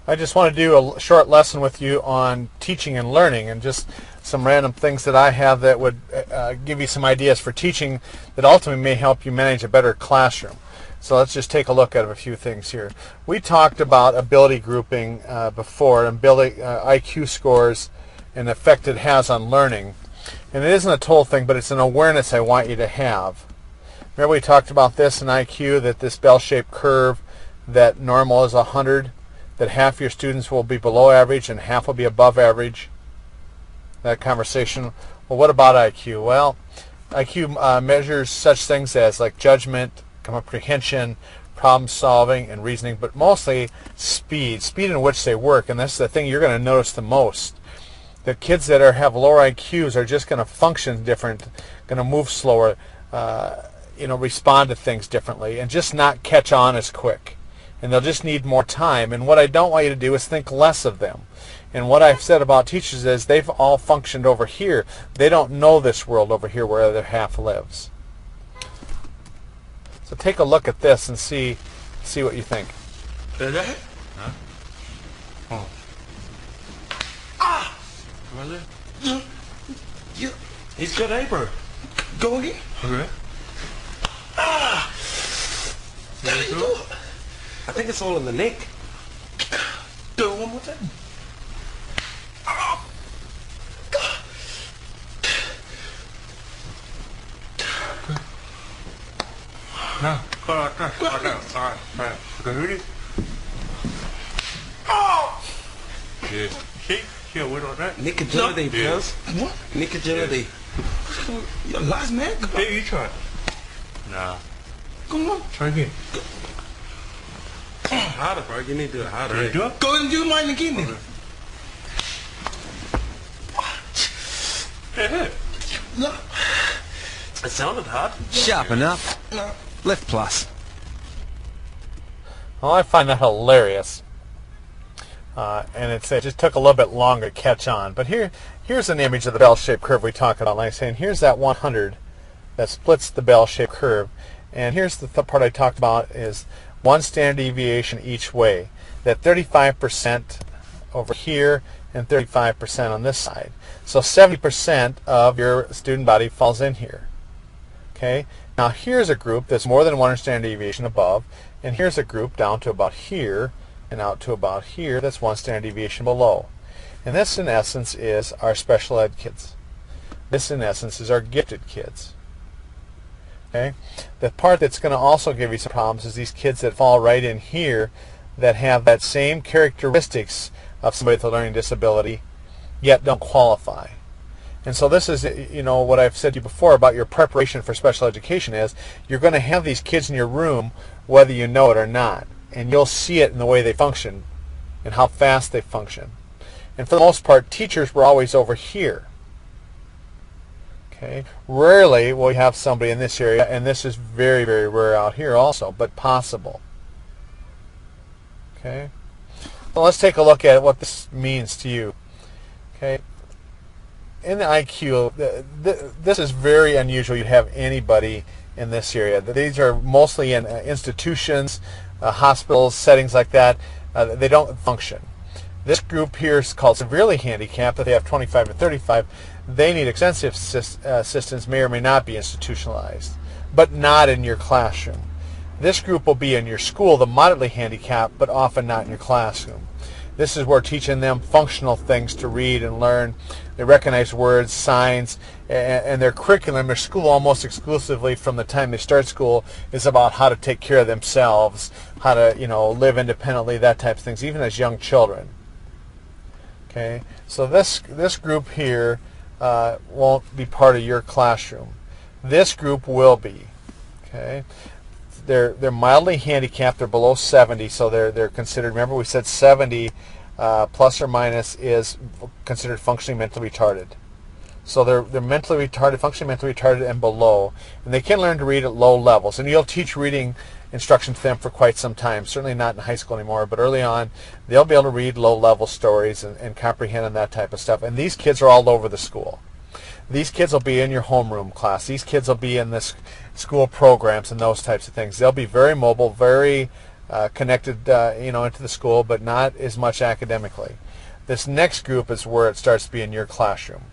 I just want to do a short lesson with you on teaching and learning, and just some random things that I have that would give you some ideas for teaching that ultimately may help you manage a better classroom. So let's just take a look at a few things here. We talked about ability grouping before, and ability IQ scores and the effect it has on learning. And it isn't a total thing, but it's an awareness I want you to have. Remember we talked about this in IQ, that this bell-shaped curve, that normal is 100, that half your students will be below average and half will be above average. That conversation. Well, what about IQ? Well, IQ measures such things as like judgment, comprehension, problem solving, and reasoning, but mostly speed in which they work. And that's the thing you're going to notice the most. The kids that have lower IQs are just going to function different, going to move slower, respond to things differently, and just not catch on as quick. And they'll just need more time. And what I don't want you to do is think less of them. And what I've said about teachers is they've all functioned over here. They don't know this world over here where the other half lives. So take a look at this and see what you think. Is that it? Huh? Oh. Ah! Really? Yeah. He's good, Abel. Go again. Okay. Ah! How you do it? I think it's all in the neck. Do it one more time. Oh. God. No. Go right there. Right there. All right. Okay, ready? Oh! Yeah. See? Yeah, we don't that. Nick agility, Pels. What? Nick agility. You're last man? Come on. You try it. Nah. Come on. Try again. Harder, bro. You need to do it harder. Can you do it? Go and do mine again. Okay. Yeah. No. It sounded hard. Sharp enough. No. Left plus. Well, I find that hilarious. And it just took a little bit longer to catch on. But here's an image of the bell-shaped curve we talked about. Like I saying, here's that 100 that splits the bell-shaped curve. And here's the part I talked about is one standard deviation each way. That 35% over here and 35% on this side. So 70% of your student body falls in here. Okay. Now here's a group that's more than one standard deviation above, and here's a group down to about here and out to about here that's one standard deviation below. And this in essence is our special ed kids. This in essence is our gifted kids. Okay? The part that's going to also give you some problems is these kids that fall right in here that have that same characteristics of somebody with a learning disability yet don't qualify. And so this is, what I've said to you before about your preparation for special education is you're going to have these kids in your room whether you know it or not. And you'll see it in the way they function and how fast they function. And for the most part, teachers were always over here. Okay. Rarely will you have somebody in this area, and this is very, very rare out here also, but possible. Okay. Well, let's take a look at what this means to you. Okay. In the IQ, this is very unusual. You have anybody in this area. These are mostly in institutions, hospitals, settings like that. They don't function. This group here is called severely handicapped. That they have 25 to 35. They need extensive assistance, may or may not be institutionalized, but not in your classroom. This group will be in your school, the moderately handicapped, but often not in your classroom. This is where teaching them functional things to read and learn. They recognize words, signs, and their curriculum, their school almost exclusively from the time they start school is about how to take care of themselves, how to, live independently, that type of things, even as young children. Okay, so this group here won't be part of your classroom. This group will be. Okay, they're mildly handicapped. They're below 70, so they're considered. Remember, we said 70 plus or minus is considered functionally mentally retarded. So they're mentally retarded, functionally mentally retarded, and below, and they can learn to read at low levels. And you'll teach reading instruction to them for quite some time. Certainly not in high school anymore, but early on, they'll be able to read low-level stories and comprehend and that type of stuff. And these kids are all over the school. These kids will be in your homeroom class. These kids will be in this school programs and those types of things. They'll be very mobile, very connected into the school, but not as much academically. This next group is where it starts to be in your classroom.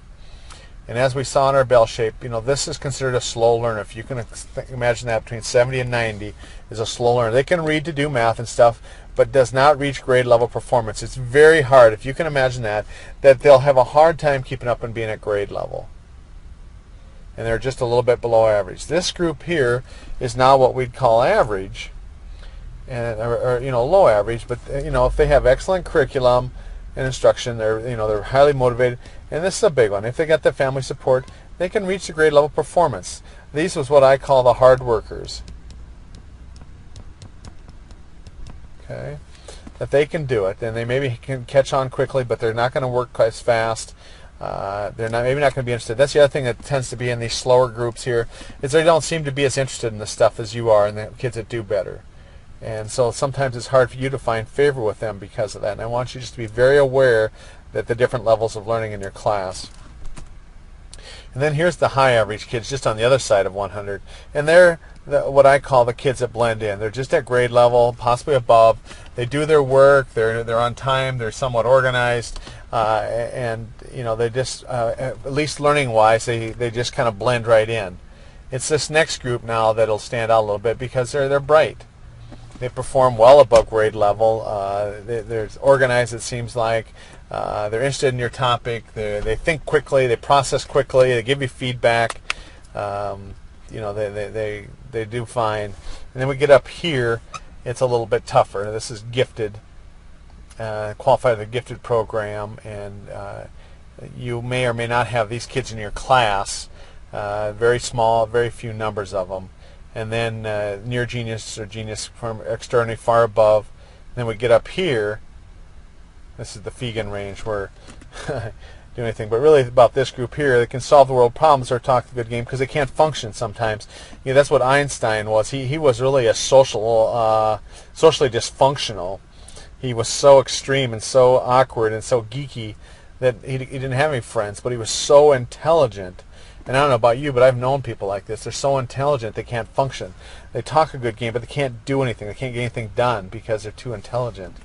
And as we saw in our bell shape, this is considered a slow learner. If you can imagine that, between 70 and 90 is a slow learner. They can read to do math and stuff, but does not reach grade level performance. It's very hard, if you can imagine that they'll have a hard time keeping up and being at grade level. And they're just a little bit below average. This group here is now what we'd call average, or low average. But if they have excellent curriculum and instruction, they're highly motivated. And this is a big one. If they got the family support, they can reach the grade level performance. These was what I call the hard workers. Okay, that they can do it, and they maybe can catch on quickly, but they're not going to work quite as fast. They're maybe not going to be interested. That's the other thing that tends to be in these slower groups here, is they don't seem to be as interested in the stuff as you are, and the kids that do better. And so sometimes it's hard for you to find favor with them because of that. And I want you just to be very aware that the different levels of learning in your class. And then here's the high average kids, just on the other side of 100. And they're what I call the kids that blend in. They're just at grade level, possibly above. They do their work. They're on time. They're somewhat organized. And they just, at least learning-wise, they just kind of blend right in. It's this next group now that'll stand out a little bit because they're bright. They perform well above grade level. They're organized, it seems like. They're interested in your topic. They think quickly. They process quickly. They give you feedback. They do fine. And then we get up here. It's a little bit tougher. This is gifted. Qualified for the gifted program, and you may or may not have these kids in your class. Very small, very few numbers of them. And then near genius or genius from externally far above. And then we get up here. This is the Fegan range where do anything, but really about this group here, they can solve the world problems or talk a good game because they can't function sometimes. That's what Einstein was. He was really a socially dysfunctional. He was so extreme and so awkward and so geeky that he didn't have any friends, but he was so intelligent. And I don't know about you, but I've known people like this. They're so intelligent they can't function. They talk a good game, but they can't do anything. They can't get anything done because they're too intelligent.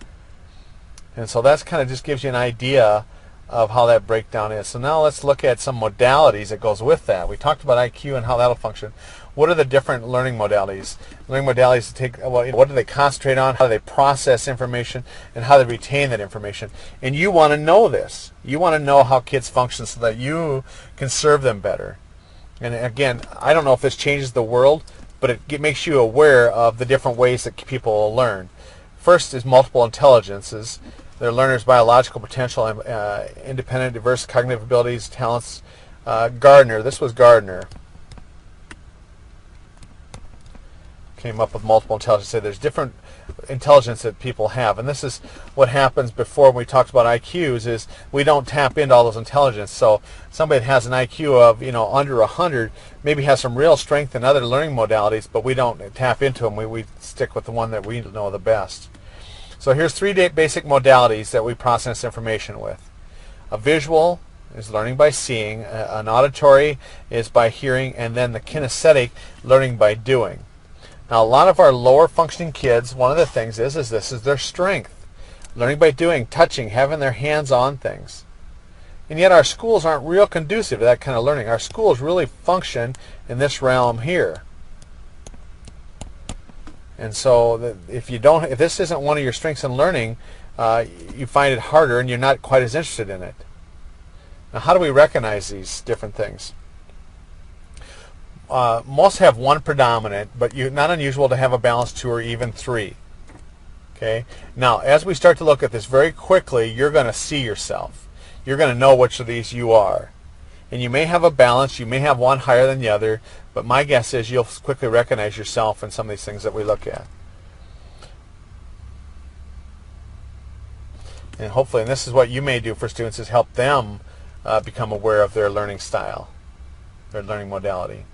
And so that's kind of just gives you an idea of how that breakdown is. So now let's look at some modalities that goes with that. We talked about IQ and how that'll function. What are the different learning modalities? Learning modalities what do they concentrate on? How do they process information? And how they retain that information? And you want to know this. You want to know how kids function so that you can serve them better. And again, I don't know if this changes the world, but it makes you aware of the different ways that people will learn. First is multiple intelligences. They're learners' biological potential, independent, diverse cognitive abilities, talents. Gardner, this was Gardner, came up with multiple intelligence. So there's different intelligence that people have, and this is what happens before when we talked about IQs is we don't tap into all those intelligence. So somebody that has an IQ of under 100 maybe has some real strength in other learning modalities, but we don't tap into them. We stick with the one that we know the best. So here's three basic modalities that we process information with. A visual is learning by seeing, an auditory is by hearing, and then the kinesthetic, learning by doing. Now a lot of our lower functioning kids, one of the things is this is their strength. Learning by doing, touching, having their hands on things. And yet our schools aren't real conducive to that kind of learning. Our schools really function in this realm here. And so if this isn't one of your strengths in learning, you find it harder and you're not quite as interested in it. Now how do we recognize these different things? Most have one predominant, but not unusual to have a balanced two or even three. Okay. Now as we start to look at this very quickly, you're going to see yourself. You're going to know which of these you are. And you may have a balance, you may have one higher than the other, but my guess is you'll quickly recognize yourself in some of these things that we look at. And hopefully, and this is what you may do for students, is help them become aware of their learning style, their learning modality.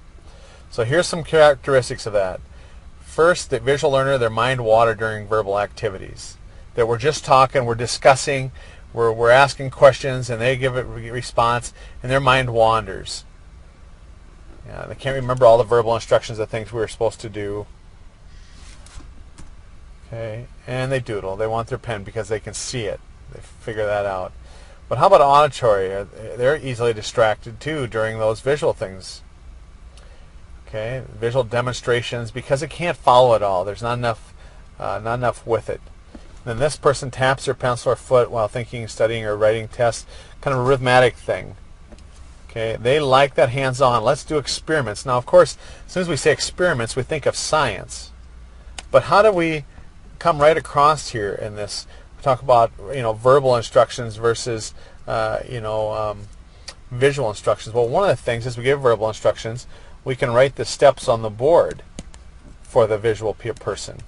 So here's some characteristics of that. First, the visual learner, their mind water during verbal activities. That we're just talking, we're discussing, we're asking questions, and they give a response, and their mind wanders. They can't remember all the verbal instructions of things we were supposed to do. Okay, and they doodle. They want their pen because they can see it. They figure that out. But how about auditory? They're easily distracted too during those visual things. Okay, visual demonstrations, because it can't follow it all. There's not enough with it. Then this person taps their pencil or foot while thinking, studying, or writing tests. Kind of a rhythmic thing. Okay, they like that hands-on. Let's do experiments. Now, of course, as soon as we say experiments, we think of science. But how do we come right across here in this? We talk about verbal instructions versus visual instructions. Well, one of the things is we give verbal instructions. We can write the steps on the board for the visual person.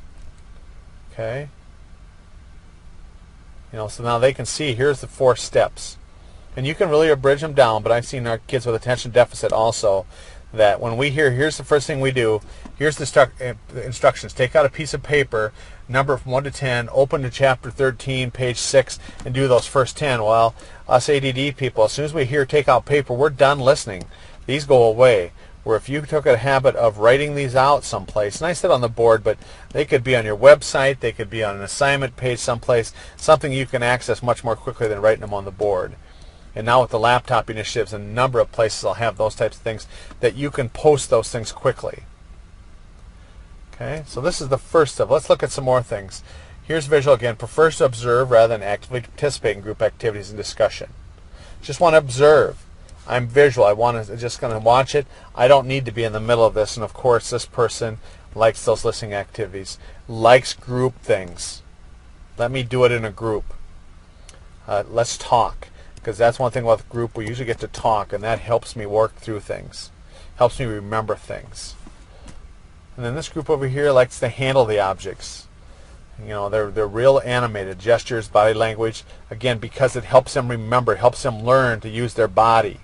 Okay. So now they can see, here's the 4 steps. And you can really abridge them down, but I've seen our kids with attention deficit also, that when we hear, here's the first thing we do, here's the instructions. Take out a piece of paper, number from 1 to 10, open to chapter 13, page 6, and do those first 10. Well, us ADD people, as soon as we hear take out paper, we're done listening. These go away. Where if you took a habit of writing these out someplace, and I said on the board, but they could be on your website, they could be on an assignment page someplace, something you can access much more quickly than writing them on the board. And now with the laptop initiatives, a number of places will have those types of things that you can post those things quickly. Okay, so this is the first of. Let's look at some more things. Here's visual again. Prefers to observe rather than actively participate in group activities and discussion. Just want to observe. I'm visual. Just going to watch it. I don't need to be in the middle of this. And of course, this person likes those listening activities, likes group things. Let me do it in a group. Let's talk, because that's one thing with group. We usually get to talk, and that helps me work through things, helps me remember things. And then this group over here likes to handle the objects. They're real animated, gestures, body language, again, because it helps them remember, it helps them learn to use their body.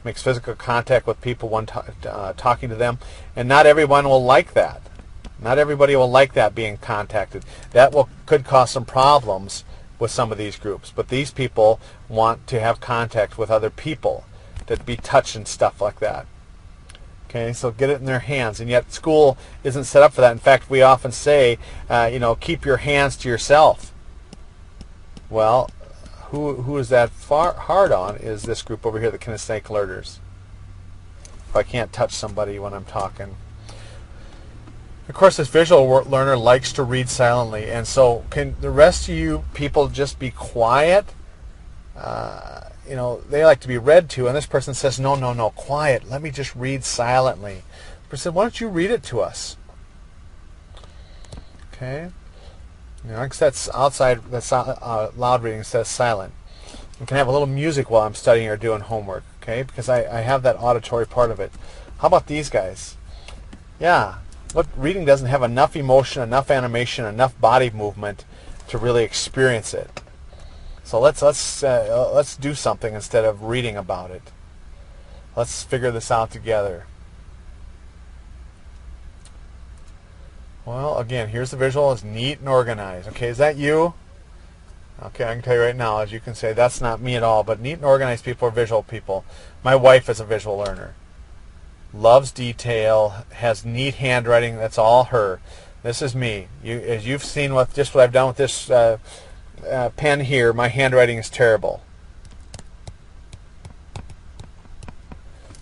Makes physical contact with people when talking to them, and not everyone will like that. Not everybody will like that, being contacted. That could cause some problems with some of these groups, but these people want to have contact with other people, to be touched and stuff like that. Okay, so get it in their hands, and yet school isn't set up for that. In fact, we often say, keep your hands to yourself. Well, who is that hard on is this group over here, the kinesthetic learners. If I can't touch somebody when I'm talking. Of course, this visual learner likes to read silently, and so can the rest of you people just be quiet? They like to be read to, and this person says, no, quiet. Let me just read silently. The person said, why don't you read it to us? Okay. Because that's outside, that's loud reading, says silent. You can have a little music while I'm studying or doing homework, okay? Because I have that auditory part of it. How about these guys? Yeah. Look, reading doesn't have enough emotion, enough animation, enough body movement to really experience it. So let's do something instead of reading about it. Let's figure this out together. Well, again, here's the visual. It's neat and organized. Okay, is that you? Okay, I can tell you right now, as you can say, that's not me at all. But neat and organized people are visual people. My wife is a visual learner. Loves detail, has neat handwriting. That's all her. This is me. As you've seen with just what I've done with this pen here, my handwriting is terrible.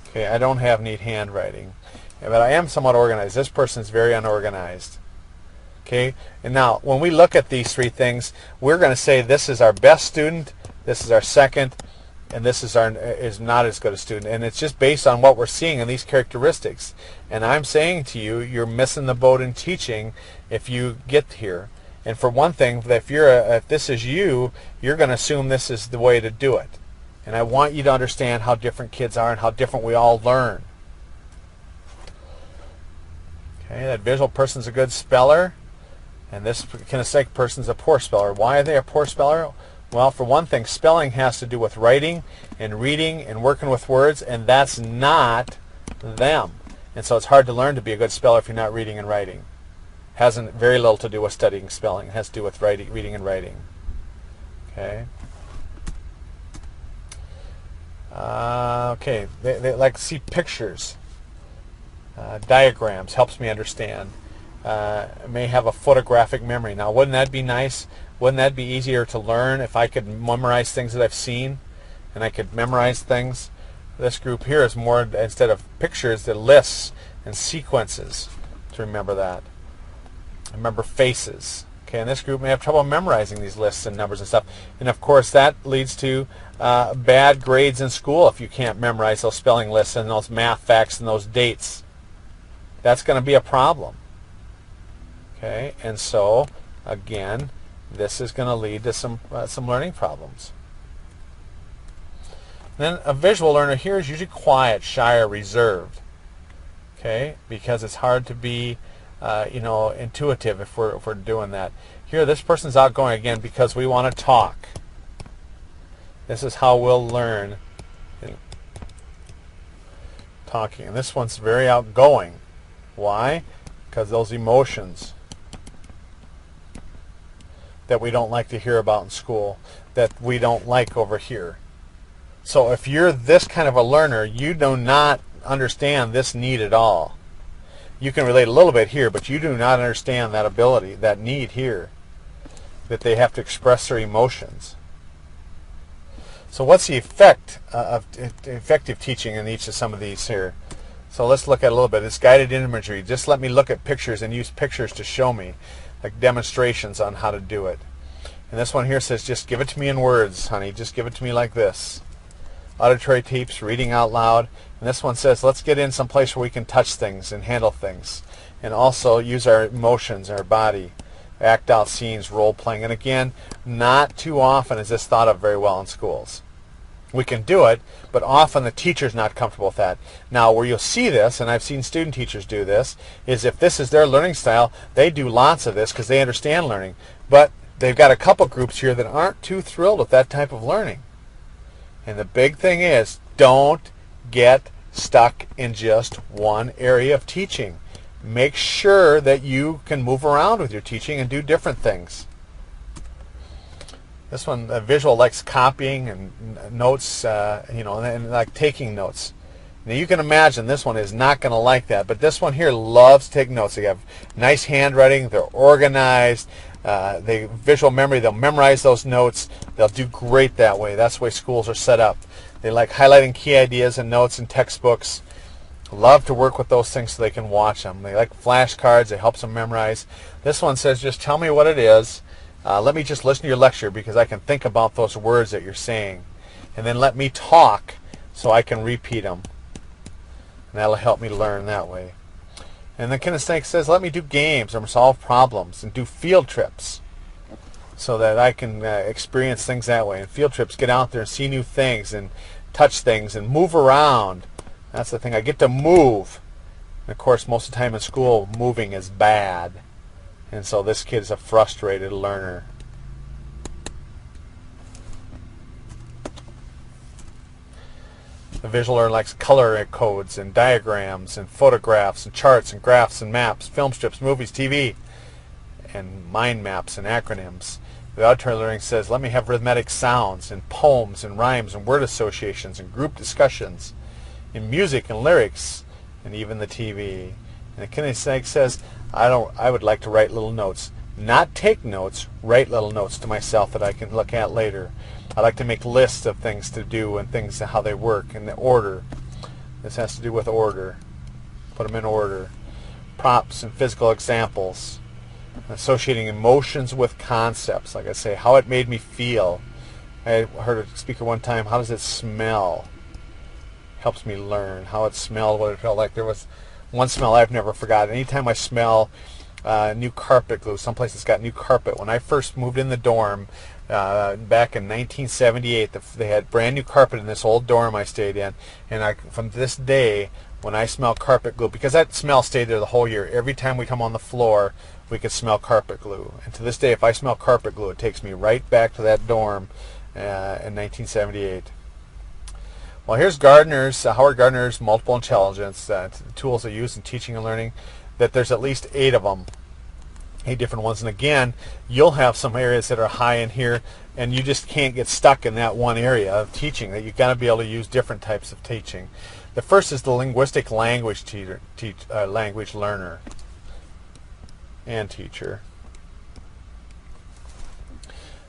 Okay, I don't have neat handwriting, but I am somewhat organized. This person is very unorganized. Okay, and now when we look at these 3 things, we're going to say this is our best student, this is our second, and this is not as good a student. And it's just based on what we're seeing in these characteristics. And I'm saying to you, you're missing the boat in teaching if you get here. And for one thing, if this is you, you're going to assume this is the way to do it. And I want you to understand how different kids are and how different we all learn. Okay, that visual person's a good speller, and this kinesthetic person's a poor speller. Why are they a poor speller? Well, for one thing, spelling has to do with writing and reading and working with words, and that's not them. And so it's hard to learn to be a good speller if you're not reading and writing. Hasn't very little to do with studying spelling. It has to do with reading and writing. Okay. Okay. They like to see pictures. Diagrams helps me understand. may have a photographic memory. Now, wouldn't that be nice? Wouldn't that be easier to learn if I could memorize things that I've seen and I could memorize things? This group here is more, instead of pictures, the lists and sequences to remember that. Remember faces. Okay, and this group may have trouble memorizing these lists and numbers and stuff. And of course that leads to bad grades in school if you can't memorize those spelling lists and those math facts and those dates. That's going to be a problem. Okay, and so again, this is going to lead to some learning problems. Then a visual learner here is usually quiet, shy, or reserved. Okay, because it's hard to be intuitive if we're doing that. Here, this person's outgoing again because we want to talk. This is how we'll learn talking. And this one's very outgoing. Why? Because those emotions that we don't like to hear about in school, that we don't like over here. So if you're this kind of a learner, you do not understand this need at all. You can relate a little bit here, but you do not understand that ability, that need here, that they have to express their emotions. So what's the effect of effective teaching in each of some of these here? So let's look at a little bit. It's guided imagery. Just let me look at pictures and use pictures to show me, like demonstrations on how to do it. And this one here says, just give it to me in words, honey. Just give it to me like this. Auditory tapes, reading out loud. And this one says, let's get in some place where we can touch things and handle things. And also use our emotions, our body. Act out scenes, role playing. And again, not too often is this thought of very well in schools. We can do it, but often the teacher's not comfortable with that. Now, where you'll see this, and I've seen student teachers do this, is if this is their learning style, they do lots of this because they understand learning. But they've got a couple groups here that aren't too thrilled with that type of learning. And the big thing is, don't get stuck in just one area of teaching. Make sure that you can move around with your teaching and do different things. This one, visual, likes copying and notes, and like taking notes. Now you can imagine this one is not going to like that, but this one here loves to take notes. They have nice handwriting, they're organized, they visual memory, they'll memorize those notes, they'll do great that way. That's the way schools are set up. They like highlighting key ideas and notes in textbooks. Love to work with those things so they can watch them. They like flashcards, it helps them memorize. This one says, just tell me what it is. Let me just listen to your lecture because I can think about those words that you're saying. And then let me talk so I can repeat them. And that'll help me learn that way. And then kinesthetic says, let me do games or solve problems and do field trips so that I can experience things that way. And field trips, get out there and see new things and touch things and move around. That's the thing. I get to move. And of course, most of the time in school, moving is bad. And so this kid is a frustrated learner. The visual learner likes color codes and diagrams and photographs and charts and graphs and maps, film strips, movies, TV, and mind maps and acronyms. The auditory learning says, let me have rhythmic sounds and poems and rhymes and word associations and group discussions in music and lyrics and even the TV. And the kinesthetic says, I would like to write little notes. Not take notes, write little notes to myself that I can look at later. I like to make lists of things to do and things how they work and the order. This has to do with order. Put them in order. Props and physical examples. Associating emotions with concepts. Like I say, how it made me feel. I heard a speaker one time, how does it smell? Helps me learn how it smelled, what it felt like. There was one smell I've never forgotten. Anytime I smell new carpet glue, someplace that's got new carpet. When I first moved in the dorm back in 1978, they had brand new carpet in this old dorm I stayed in. And from this day, when I smell carpet glue, because that smell stayed there the whole year, every time we come on the floor, we could smell carpet glue. And to this day, if I smell carpet glue, it takes me right back to that dorm in 1978. Well, here's Howard Gardner's multiple intelligence, tools they use in teaching and learning, that there's at least 8 of them, 8 different ones. And again, you'll have some areas that are high in here, and you just can't get stuck in that one area of teaching, that you've got to be able to use different types of teaching. The first is the linguistic language learner. and teacher.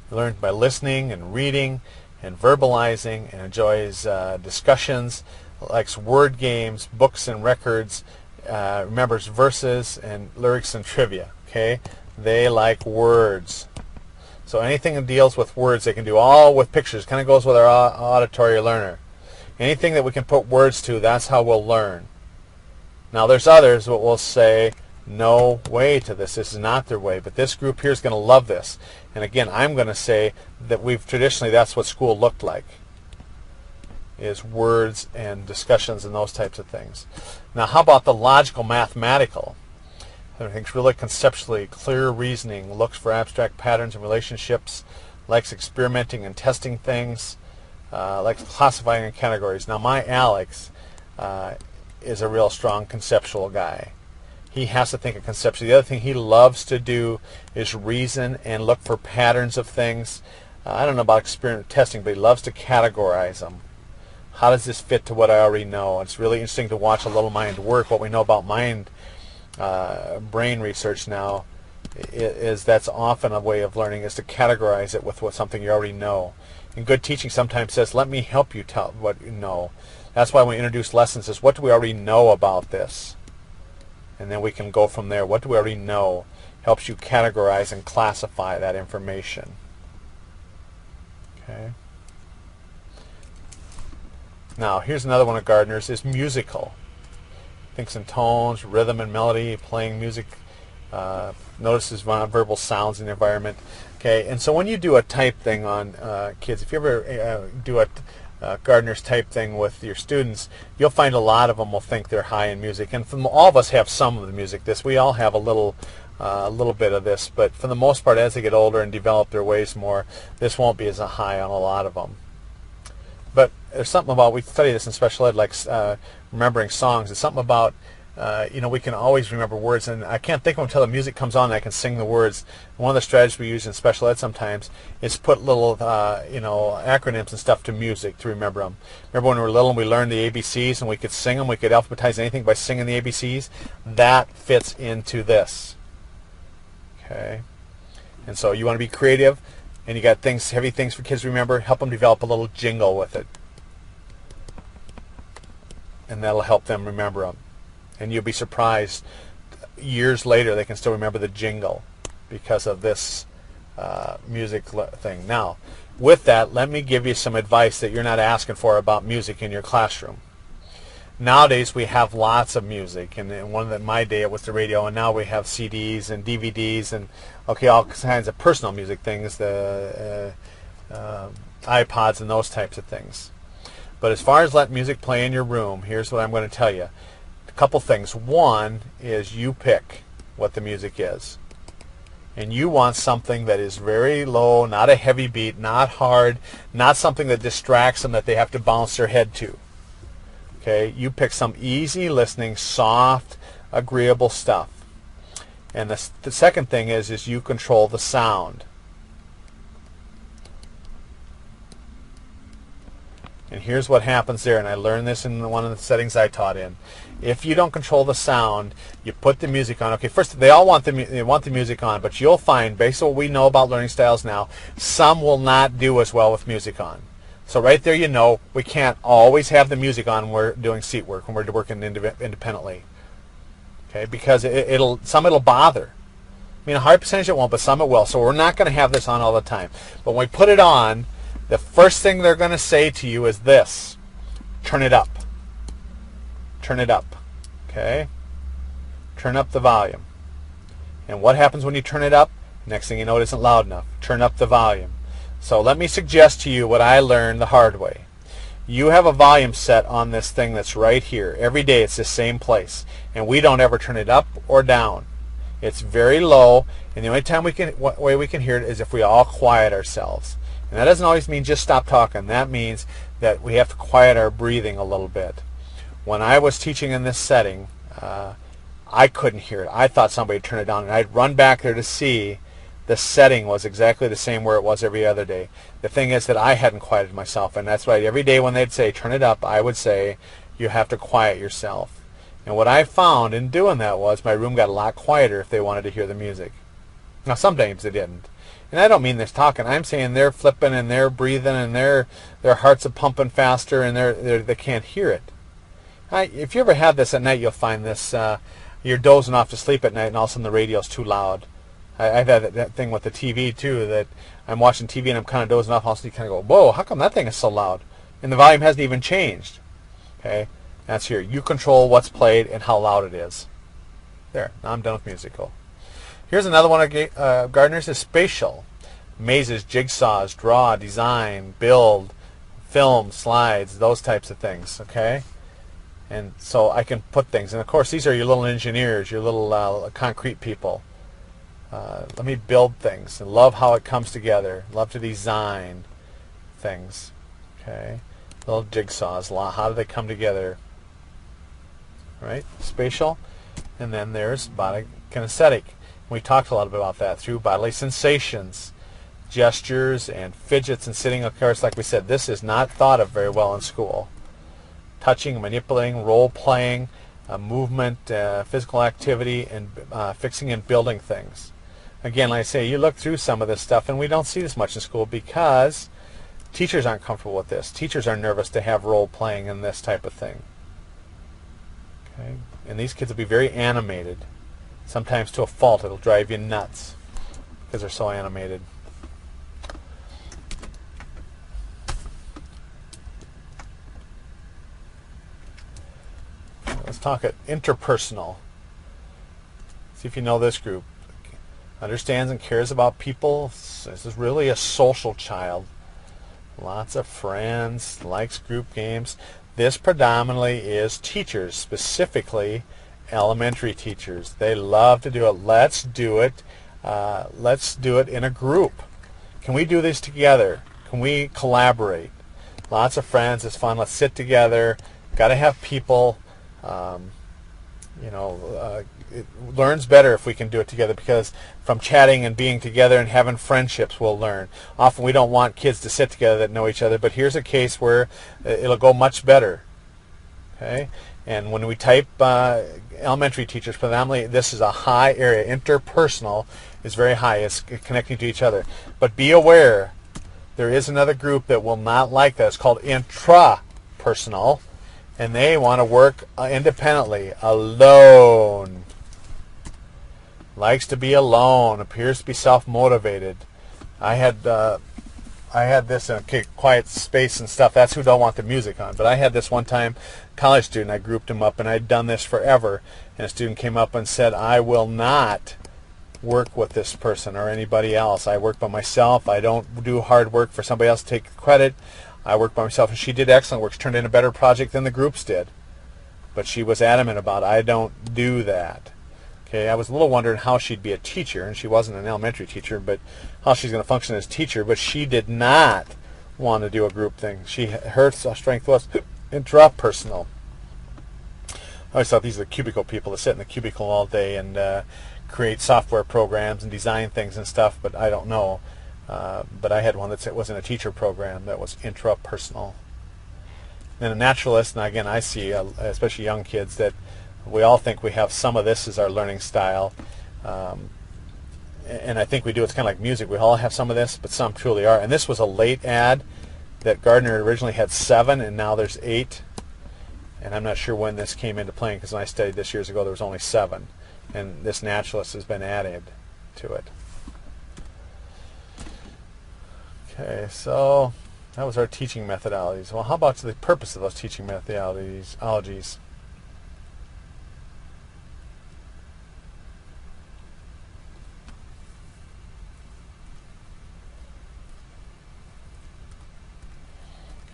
He learns by listening and reading and verbalizing, and enjoys discussions, likes word games, books and records, remembers verses and lyrics and trivia. Okay, they like words. So anything that deals with words, they can do all with pictures. Kind of goes with our auditory learner. Anything that we can put words to, that's how we'll learn. Now there's others that will say, no way to this. This is not their way. But this group here is going to love this. And again, I'm going to say that traditionally that's what school looked like, is words and discussions and those types of things. Now how about the logical mathematical? I think really conceptually clear reasoning, looks for abstract patterns and relationships, likes experimenting and testing things, likes classifying in categories. Now my Alex is a real strong conceptual guy. He has to think of conceptually. The other thing he loves to do is reason and look for patterns of things. I don't know about experiment testing, but he loves to categorize them. How does this fit to what I already know? It's really interesting to watch a little mind work. What we know about brain research now is that's often a way of learning, is to categorize it with something you already know. And good teaching sometimes says, let me help you tell what you know. That's why when we introduce lessons is, what do we already know about this? And then we can go from there. What do we already know? Helps you categorize and classify that information. Okay. Now here's another one of Gardner's, is musical. Thinks in tones, rhythm and melody, playing music, notices verbal sounds in the environment. Okay, and so when you do a type thing on kids, if you ever do a Gardner's type thing with your students, you'll find a lot of them will think they're high in music. And all of us have some of the music. We all have a little bit of this, but for the most part, as they get older and develop their ways more, this won't be as high on a lot of them. But there's something about, we study this in special ed, like remembering songs. It's something about, we can always remember words, and I can't think of them until the music comes on and I can sing the words. One of the strategies we use in special ed sometimes is put little, acronyms and stuff to music to remember them. Remember when we were little and we learned the ABCs and we could sing them, we could alphabetize anything by singing the ABCs? That fits into this. Okay? And so you want to be creative, and you got heavy things for kids to remember, help them develop a little jingle with it. And that'll help them remember them. And you'll be surprised, years later they can still remember the jingle because of this music thing. Now, with that, let me give you some advice that you're not asking for about music in your classroom. Nowadays we have lots of music, and in my day it was the radio, and now we have CDs and DVDs and all kinds of personal music things, the iPods and those types of things. But as far as let music play in your room, here's what I'm going to tell you. A couple things. One is you pick what the music is. And you want something that is very low, not a heavy beat, not hard, not something that distracts them that they have to bounce their head to. Okay, you pick some easy listening, soft, agreeable stuff. And the second thing is you control the sound. And here's what happens there, and I learned this in one of the settings I taught in. If you don't control the sound, you put the music on. Okay, first, they all want the music on, but you'll find, based on what we know about learning styles now, some will not do as well with music on. So right there, we can't always have the music on when we're doing seat work, when we're working independently. Okay, because some it'll bother. I mean, a high percentage it won't, but some it will. So we're not going to have this on all the time. But when we put it on, the first thing they're going to say to you is this: turn it up. Turn it up. Okay? Turn up the volume. And what happens when you turn it up? Next thing you know, it isn't loud enough. Turn up the volume. So let me suggest to you what I learned the hard way. You have a volume set on this thing that's right here. Every day it's the same place. And we don't ever turn it up or down. It's very low, and the only time way we can hear it is if we all quiet ourselves. And that doesn't always mean just stop talking. That means that we have to quiet our breathing a little bit. When I was teaching in this setting, I couldn't hear it. I thought somebody turned it down, and I'd run back there to see the setting was exactly the same where it was every other day. The thing is that I hadn't quieted myself, and that's right. Every day when they'd say turn it up, I would say you have to quiet yourself. And what I found in doing that was my room got a lot quieter if they wanted to hear the music. Now, sometimes they didn't. And I don't mean they're talking. I'm saying they're flipping and they're breathing and their hearts are pumping faster and they can't hear it. If you ever have this at night, you'll find this. You're dozing off to sleep at night and all of a sudden the radio's too loud. I've had that thing with the TV too, that I'm watching TV and I'm kind of dozing off, and all of a sudden you kind of go, whoa, how come that thing is so loud? And the volume hasn't even changed. Okay, that's here. You control what's played and how loud it is. There, now I'm done with musical. Here's another one of Gardner's is spatial. Mazes, jigsaws, draw, design, build, film, slides, those types of things, okay? And so I can put things. And of course, these are your little engineers, your little concrete people. Let me build things and love how it comes together. Love to design things, okay? Little jigsaws, how do they come together? Right? Spatial. And then there's body kinesthetic. We talked a lot about that through bodily sensations, gestures, and fidgets and sitting. Of course, like we said, this is not thought of very well in school. Touching, manipulating, role-playing, movement, physical activity, and fixing and building things. Again, like I say, you look through some of this stuff, and we don't see this much in school because teachers aren't comfortable with this. Teachers are nervous to have role-playing and this type of thing. Okay? And these kids will be very animated. Sometimes to a fault. It'll drive you nuts because they're so animated. Let's talk at interpersonal. See if you know this group. Understands and cares about people. This is really a social child. Lots of friends, likes group games. This predominantly is teachers, specifically elementary teachers. They love to do it. Let's do it. Let's do it in a group. Can we do this together? Can we collaborate? Lots of friends. It's fun. Let's sit together. Got to have people. It learns better if we can do it together, because from chatting and being together and having friendships we'll learn. Often we don't want kids to sit together that know each other, but here's a case where it'll go much better. Okay? And when we type elementary teachers, predominantly this is a high area. Interpersonal is very high. It's connecting to each other. But be aware, there is another group that will not like that. It's called intrapersonal. And they want to work independently, alone. Likes to be alone, appears to be self-motivated. I had this in a quiet space and stuff. That's who don't want the music on. But I had this one time, college student, I grouped him up, and I'd done this forever. And a student came up and said, I will not work with this person or anybody else. I work by myself. I don't do hard work for somebody else to take credit. I worked by myself, and she did excellent work. She turned in a better project than the groups did. But she was adamant about, I don't do that. Okay, I was a little wondering how she'd be a teacher, and she wasn't an elementary teacher, but how she's going to function as a teacher. But she did not want to do a group thing. Her strength was intrapersonal. I always thought these are the cubicle people that sit in the cubicle all day and create software programs and design things and stuff, but I don't know. But I had one that was in a teacher program that was intrapersonal. Then a naturalist, and again I see, especially young kids, that we all think we have some of this as our learning style. And I think we do. It's kind of like music. We all have some of this, but some truly are. And this was a late ad that Gardner originally had 7, and now there's 8. And I'm not sure when this came into playing, because when I studied this years ago there was only 7. And this naturalist has been added to it. Okay, so that was our teaching methodologies. Well, how about the purpose of those teaching methodologies?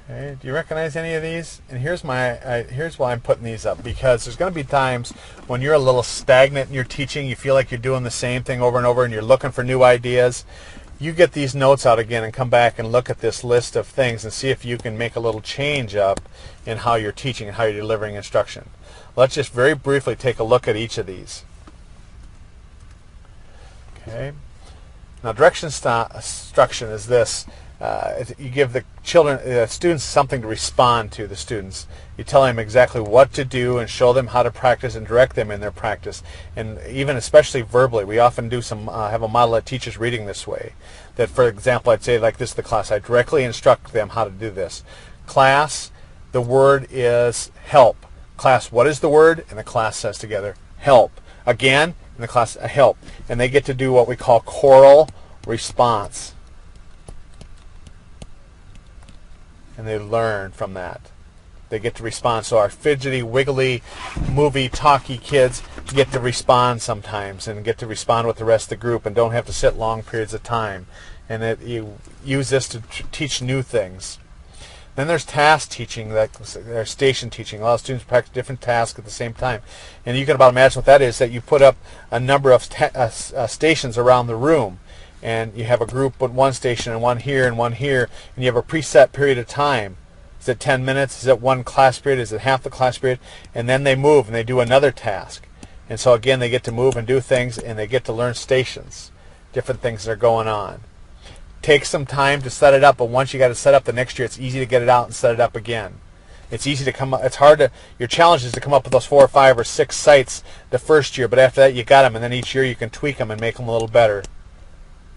Okay, do you recognize any of these? And here's why I'm putting these up, because there's going to be times when you're a little stagnant in your teaching, you feel like you're doing the same thing over and over, and you're looking for new ideas. You get these notes out again and come back and look at this list of things and see if you can make a little change up in how you're teaching and how you're delivering instruction. Let's just very briefly take a look at each of these. Okay. Now, direction instruction is this. you give the students something to respond to. The students, you tell them exactly what to do and show them how to practice and direct them in their practice. And even especially verbally, we often do have a model that teaches reading this way. That, for example, I'd say like this to the class: I directly instruct them how to do this. Class, the word is help. Class, what is the word? And the class says together, help. Again, in the class, help. And they get to do what we call choral response. And they learn from that. They get to respond. So our fidgety, wiggly, movie, talky kids get to respond sometimes and get to respond with the rest of the group and don't have to sit long periods of time. And you use this to teach new things. Then there's task teaching, there's station teaching. A lot of students practice different tasks at the same time. And you can about imagine what that is, that you put up a number of stations around the room. And you have a group with one station and one here, and you have a preset period of time. Is it 10 minutes? Is it one class period? Is it half the class period? And then they move and they do another task. And so again, they get to move and do things, and they get to learn stations, different things that are going on. Takes some time to set it up, but once you got it set up, the next year it's easy to get it out and set it up again. It's easy to come up. It's hard to. Your challenge is to come up with those 4 or 5 or 6 sites the first year, but after that you got them, and then each year you can tweak them and make them a little better.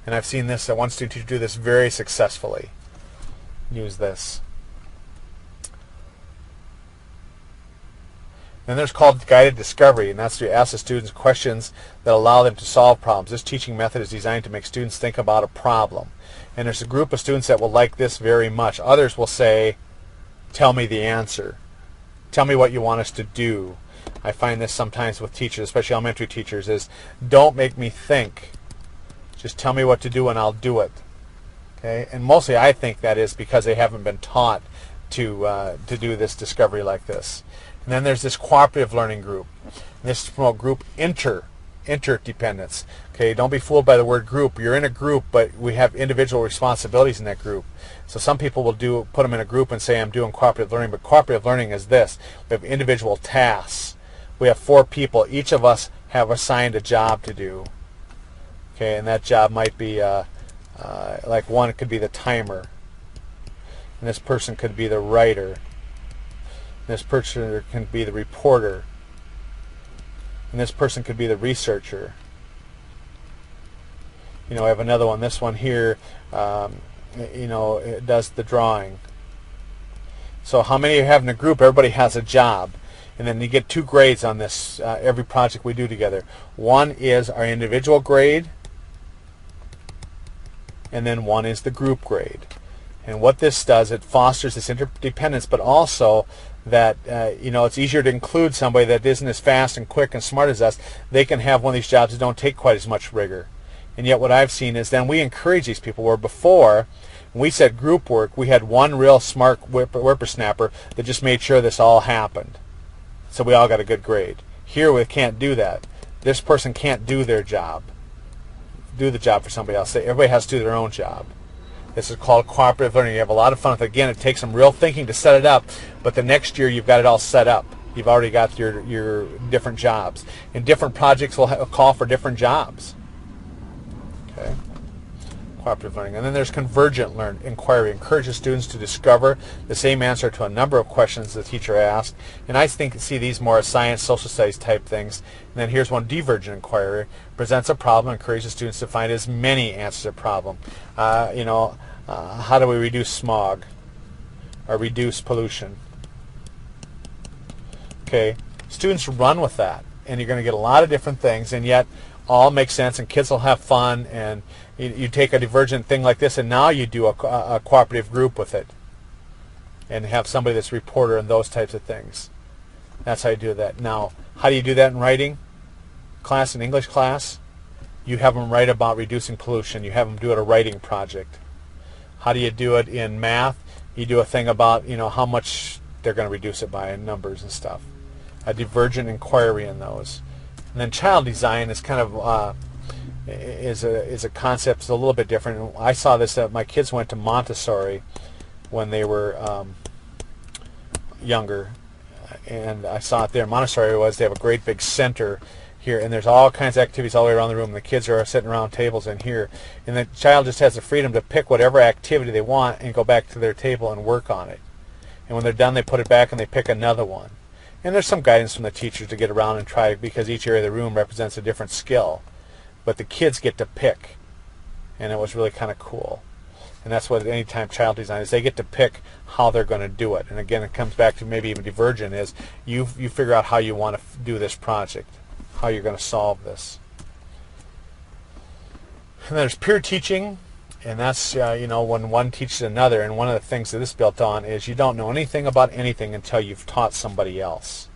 And I've seen this, one student teacher do this very successfully. Use this. Then there's called guided discovery, and that's to ask the students questions that allow them to solve problems. This teaching method is designed to make students think about a problem. And there's a group of students that will like this very much. Others will say, tell me the answer. Tell me what you want us to do. I find this sometimes with teachers, especially elementary teachers, is don't make me think. Just tell me what to do and I'll do it. Okay? And mostly I think that is because they haven't been taught to do this discovery like this. And then there's this cooperative learning group. And this is from group interdependence. Okay, don't be fooled by the word group. You're in a group, but we have individual responsibilities in that group. So some people will put them in a group and say, I'm doing cooperative learning, but cooperative learning is this. We have individual tasks. We have 4 people. Each of us have assigned a job to do. Okay, and that job might be, like one could be the timer. And this person could be the writer. This person can be the reporter. And this person could be the researcher. I have another one. This one here, it does the drawing. So how many you have in a group? Everybody has a job. And then you get 2 grades on this, every project we do together. One is our individual grade, and then one is the group grade. And what this does, it fosters this interdependence, but also that it's easier to include somebody that isn't as fast and quick and smart as us. They can have one of these jobs that don't take quite as much rigor. And yet what I've seen is then we encourage these people, where before, when we said group work, we had one real smart whippersnapper that just made sure this all happened. So we all got a good grade. Here we can't do that. This person can't do their job. Do the job for somebody else. Everybody has to do their own job. This is called cooperative learning. You have a lot of fun with it. Again, it takes some real thinking to set it up, but the next year you've got it all set up. You've already got your different jobs. And different projects will call for different jobs. Okay. Cooperative learning. And then there's convergent inquiry. Encourages students to discover the same answer to a number of questions the teacher asked. And I see these more as science, social studies type things. And then here's one, divergent inquiry. Presents a problem, encourages students to find as many answers to a problem. How do we reduce smog or reduce pollution? Okay, students run with that, and you're going to get a lot of different things, and yet all make sense, and kids will have fun. And you take a divergent thing like this, and now you do a cooperative group with it, and have somebody that's reporter and those types of things. That's how you do that. Now, how do you do that in writing class, in English class? You have them write about reducing pollution. You have them do a writing project. How do you do it in math? You do a thing about how much they're going to reduce it by in numbers and stuff. A divergent inquiry in those. And then child design is kind of is a concept that's a little bit different. I saw this. My kids went to Montessori when they were younger, and I saw it there. Montessori they have a great big center, here, and there's all kinds of activities all the way around the room. The kids are sitting around tables in here, and the child just has the freedom to pick whatever activity they want and go back to their table and work on it. And when they're done, they put it back and they pick another one. And there's some guidance from the teachers to get around and try, because each area of the room represents a different skill. But the kids get to pick, and it was really kind of cool. And that's what anytime child design is. They get to pick how they're going to do it. And again, it comes back to maybe even Divergent is you figure out how you want to do this project, how you're going to solve this. And there's peer teaching, and that's when one teaches another. And one of the things that this is built on is you don't know anything about anything until you've taught somebody else.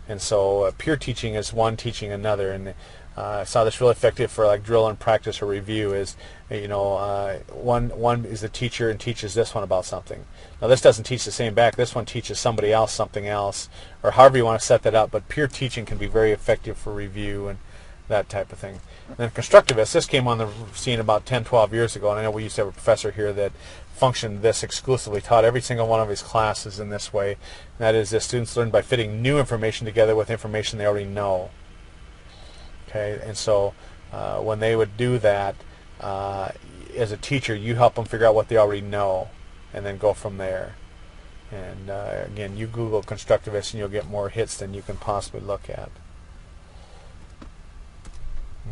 And so peer teaching is one teaching another. And I saw this really effective for like drill and practice or review is, one is the teacher and teaches this one about something. Now this doesn't teach the same back. This one teaches somebody else something else, or however you want to set that up. But peer teaching can be very effective for review and that type of thing. And then constructivists, this came on the scene about 10, 12 years ago, and I know we used to have a professor here that functioned this exclusively, taught every single one of his classes in this way. And that is, the students learn by fitting new information together with information they already know. Okay, and so when they would do that, as a teacher, you help them figure out what they already know, and then go from there. And again, you Google constructivists, and you'll get more hits than you can possibly look at.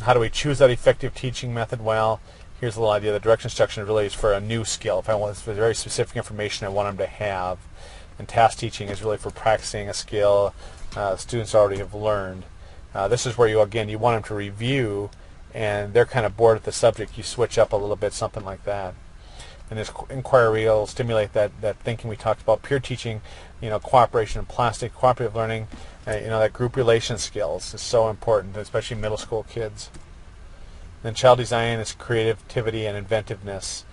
How do we choose that effective teaching method? Well, here's a little idea. The direction instruction really is for a new skill. If I want very specific information I want them to have, and task teaching is really for practicing a skill students already have learned. This is where you want them to review, and they're kind of bored at the subject. You switch up a little bit, something like that. And this inquiry will stimulate that thinking we talked about. Peer teaching, cooperation and plastic, cooperative learning, that group relation skills is so important, especially middle school kids. Then child design is creativity and inventiveness,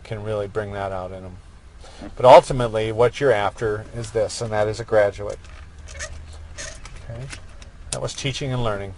can really bring that out in them. But ultimately, what you're after is this, and that is a graduate. Okay. That was teaching and learning.